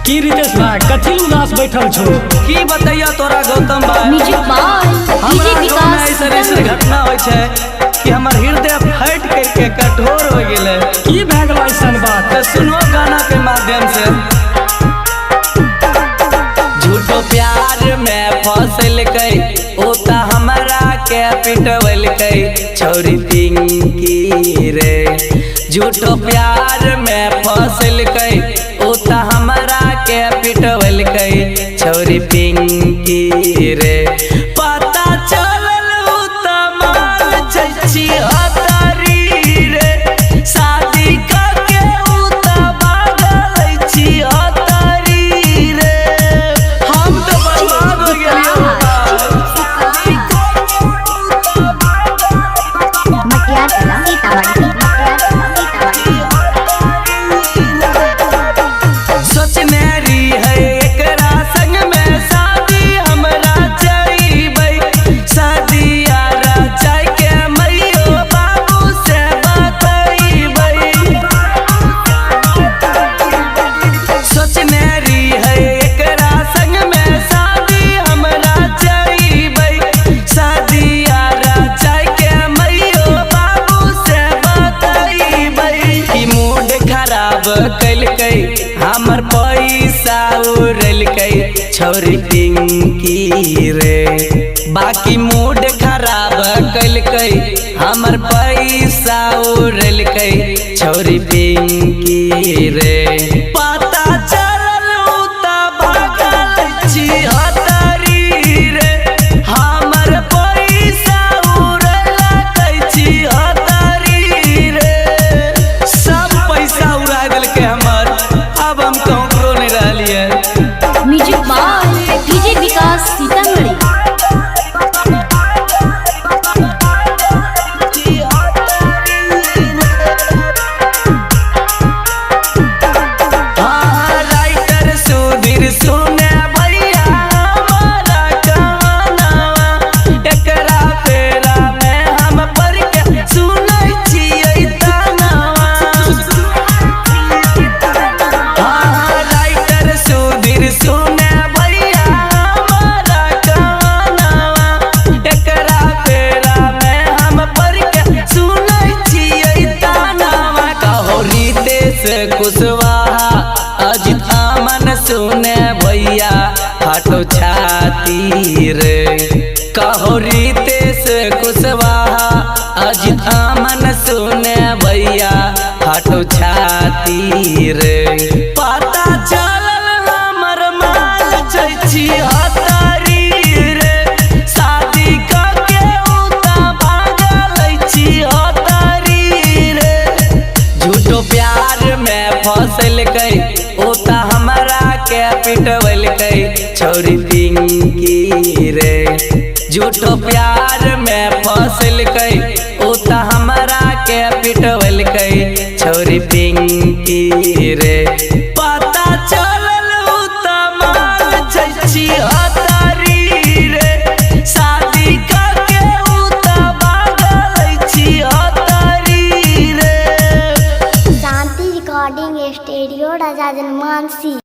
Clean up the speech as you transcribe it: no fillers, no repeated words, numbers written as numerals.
की रितेश भाई कथी उदास बैठल छो? की बताइया तोरा गौतम भाई, म्यूजिक बाय डीजे विकास। ऐसा घटना होय छै कि हमर हृदय फट करके कठोर हो गेले। की भए गेल ऐसन बात? तो सुनो गाना के माध्यम से। झूठो प्यार में फसल कई ओता हमरा के पिटवल कई छोरी पिंकी रे। झूठो प्यार में फसल कई ओता हमरा के पिटवल कई छोरी पिंकी रे। पता चलल ओता माल चची हतारी रे। शादी करके ओता भागल छी हतारी रे। हम तो बर्बाद हो गेलियो। सोचने रही है एकरा संग में शादी हमरा चाहिए। शादी यारा चाह के मैयो बाबू से बतइबै। सोचने रही है एकरा संग में शादी हमरा चाहिए। शादी यारा चाह के मैयो बाबू से बतइबै। ई मूड खराब कैलकै हमर पैसा उड़लकै छोरी पिंकी रे। बाकी मूड खराब कैलकै हमर पैसा उड़लकै छोरी पिंकी रे। पता चलल ओता भागल छी हतारी रे। हमर पैसा उड़लकै छी हतारी रे। सब पैसा उड़ा देलकै हमर, अब हम ककरो नहीं रहलिए। म्यूजिक बाय डीजे विकास सीतामढ़ी। हाँ, राइटर सुधीर सुने भैया हमारा गाना। एकरा फेरा में हम पढ़ के सुनै छियै तानावा। हाँ, राइटर सुधीर सुने भैया हमारा गाना। एकरा फेरा में हम पढ़ के सुनै छियै तानावा। कहो रितेश कुशवाहा अजित अमन सुने भैया फाटो छाती रे। कहो रितेश कुशवाहा अजित अमन सुने भैया फाटो छाती रे। पता चलल हमर माल छी हतारी रे। शादी करके ओता भागल छी हतारी रे। झूठो प्यार में फसल कई ओता हमरा के पिटवल कई छोरी पिंकी रे। झूठो प्यार में फसल कई ओता हमरा के पिटवल कई छोरी पिंकी